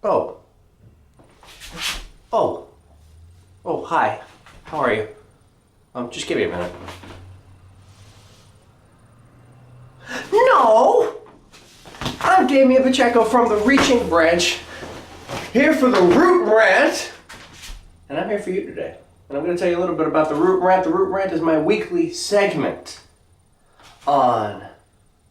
Oh. Oh. Oh, hi. How are you? Just give me a minute. No! I'm Damian Pacheco from the Reaching Branch, here for the Root Rant, and I'm here for you today. And I'm going to tell you a little bit about the Root Rant. The Root Rant is my weekly segment on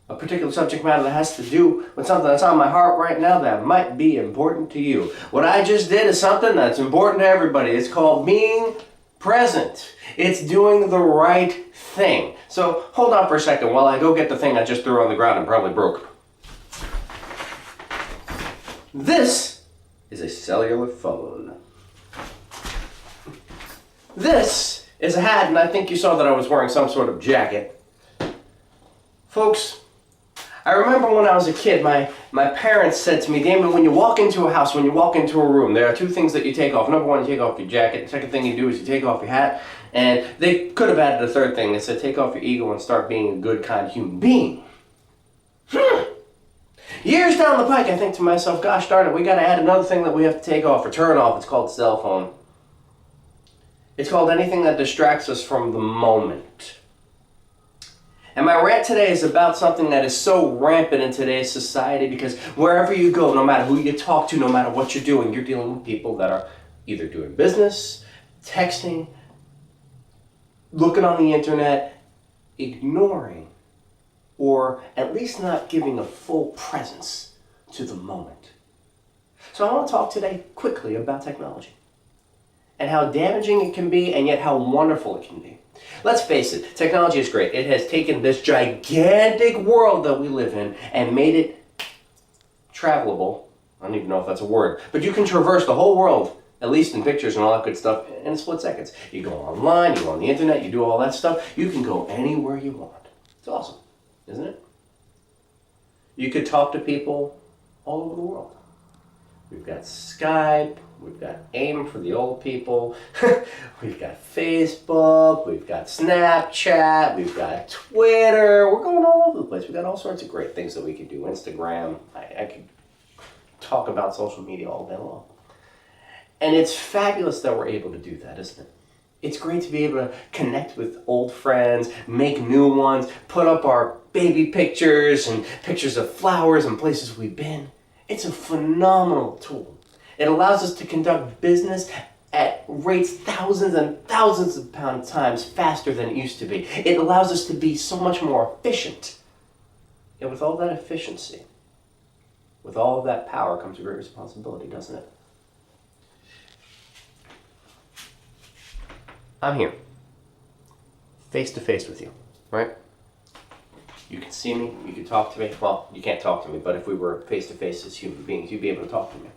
a particular subject matter that has to do with something that's on my heart right now that might be important to you. What I just did is something that's important to everybody. It's called being present. It's doing the right thing. So hold on for a second while I go get the thing I just threw on the ground and probably broke. This is a cellular phone. This is a hat, and I think you saw that I was wearing some sort of jacket. Folks, I remember when I was a kid, my parents said to me, Damon, when you walk into a house, when you walk into a room, there are two things that you take off. Number one, you take off your jacket. The second thing you do is you take off your hat. And they could have added a third thing. They said, take off your ego and start being a good, kind human being. Years down the pike, I think to myself, gosh darn it, we got to add another thing that we have to take off or turn off. It's called the cell phone. It's called anything that distracts us from the moment. And my rant today is about something that is so rampant in today's society, because wherever you go, no matter who you talk to, no matter what you're doing, you're dealing with people that are either doing business, texting, looking on the internet, ignoring, or at least not giving a full presence to the moment. So I want to talk today quickly about technology and how damaging it can be, and yet how wonderful it can be. Let's face it, technology is great. It has taken this gigantic world that we live in and made it travelable. I don't even know if that's a word, but you can traverse the whole world, at least in pictures and all that good stuff, in split seconds. You go online, you go on the internet, you do all that stuff. You can go anywhere you want. It's awesome, isn't it? You could talk to people all over the world. We've got Skype, we've got AIM for the old people, we've got Facebook, we've got Snapchat, we've got Twitter, we're going all over the place. We've got all sorts of great things that we could do. Instagram, I could talk about social media all day long. And it's fabulous that we're able to do that, isn't it? It's great to be able to connect with old friends, make new ones, put up our baby pictures and pictures of flowers and places we've been. It's a phenomenal tool. It allows us to conduct business at rates thousands and thousands of times faster than it used to be. It allows us to be so much more efficient. And with all that efficiency, with all of that power comes a great responsibility, doesn't it? I'm here, face to face with you, right? You can see me, you can talk to me. Well, you can't talk to me, but if we were face to face as human beings, you'd be able to talk to me.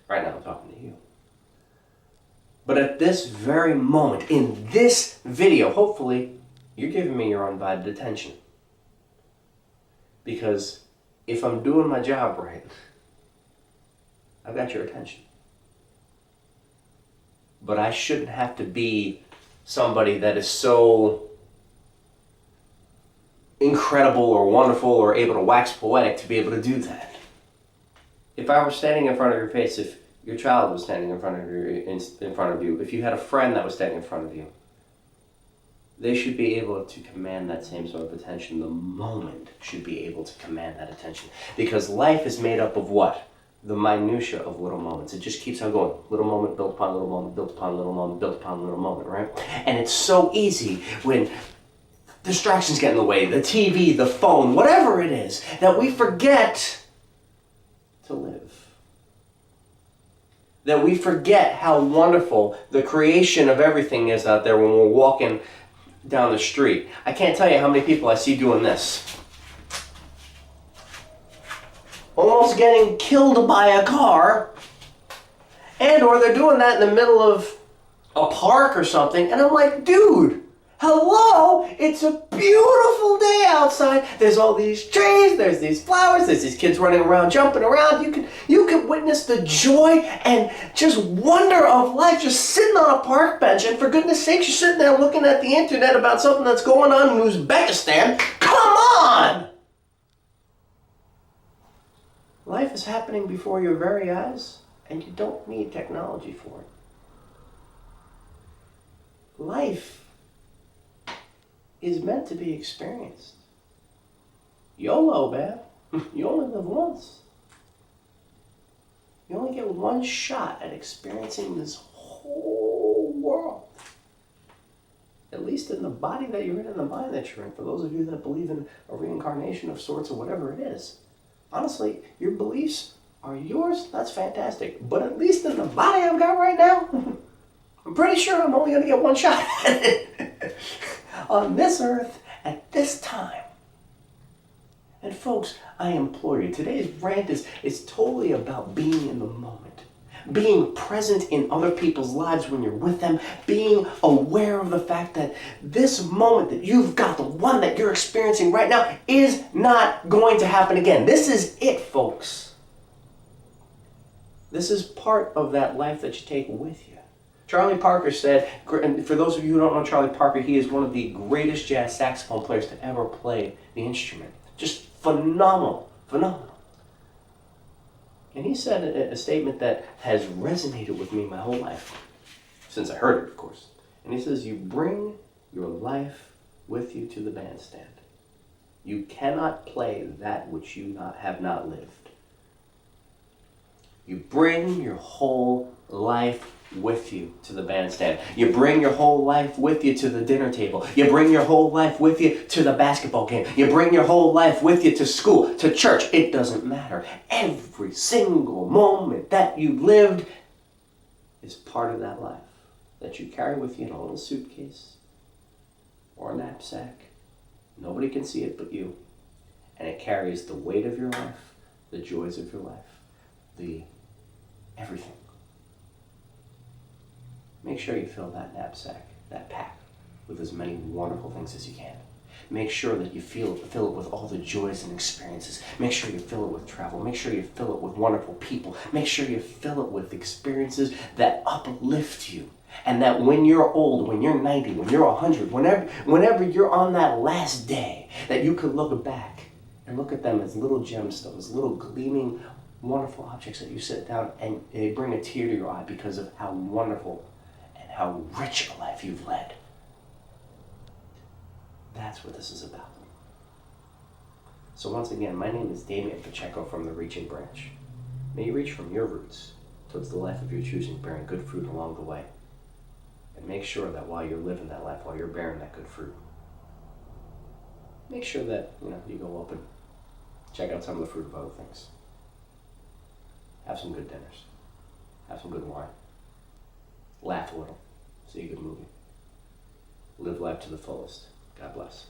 Right now I'm talking to you. But at this very moment, in this video, hopefully, you're giving me your undivided attention. Because if I'm doing my job right, I've got your attention. But I shouldn't have to be somebody that is so incredible or wonderful or able to wax poetic to be able to do that. If I were standing in front of your face, if your child was standing in front of you, if you had a friend that was standing in front of you, they should be able to command that same sort of attention. The moment should be able to command that attention. Because life is made up of what? The minutia of little moments. It just keeps on going. Little moment built upon little moment, built upon little moment, built upon little moment, right? And it's so easy when distractions get in the way, the TV, the phone, whatever it is, that we forget to live. That we forget how wonderful the creation of everything is out there when we're walking down the street. I can't tell you how many people I see doing this. Almost getting killed by a car, and or they're doing that in the middle of a park or something, and I'm like, dude, hello, it's a beautiful day outside. There's all these trees, there's these flowers, there's these kids running around, jumping around. You can witness the joy and just wonder of life just sitting on a park bench, and for goodness sakes, you're sitting there looking at the internet about something that's going on in Uzbekistan. Come on! Life is happening before your very eyes. And you don't need technology for it. Life is meant to be experienced. YOLO, man. You only live once. You only get one shot at experiencing this whole world. At least in the body that you're in the mind that you're in. For those of you that believe in a reincarnation of sorts or whatever it is. Honestly, your beliefs are yours. That's fantastic. But at least in the body I've got right now, I'm pretty sure I'm only going to get one shot at it. On this earth, at this time. And folks, I implore you, today's rant is totally about being in the moment. Being present in other people's lives when you're with them. Being aware of the fact that this moment that you've got, the one that you're experiencing right now, is not going to happen again. This is it, folks. This is part of that life that you take with you. Charlie Parker said, and for those of you who don't know Charlie Parker, he is one of the greatest jazz saxophone players to ever play the instrument. Just phenomenal. And he said a statement that has resonated with me my whole life, since I heard it, of course. And he says, you bring your life with you to the bandstand. You cannot play that which you have not lived. You bring your whole life with you to the bandstand. You bring your whole life with you to the dinner table. You bring your whole life with you to the basketball game. You bring your whole life with you to school, to church. It doesn't matter. Every single moment that you lived is part of that life that you carry with you in a little suitcase or a knapsack. Nobody can see it but you. And it carries the weight of your life, the joys of your life, the everything. Make sure you fill that knapsack, that pack, with as many wonderful things as you can. Make sure that you fill it with all the joys and experiences. Make sure you fill it with travel. Make sure you fill it with wonderful people. Make sure you fill it with experiences that uplift you. And that when you're old, when you're 90, when you're 100, whenever you're on that last day, that you could look back and look at them as little gemstones, little gleaming, wonderful objects that you sit down and they bring a tear to your eye because of how wonderful and how rich a life you've led. That's what this is about. So once again, my name is Damian Pacheco from the Reaching Branch. May you reach from your roots towards the life of your choosing, bearing good fruit along the way. And make sure that while you're living that life, while you're bearing that good fruit, make sure that you go up and check out some of the fruit of other things. Have some good dinners. Have some good wine. Laugh a little. See a good movie. Live life to the fullest. God bless.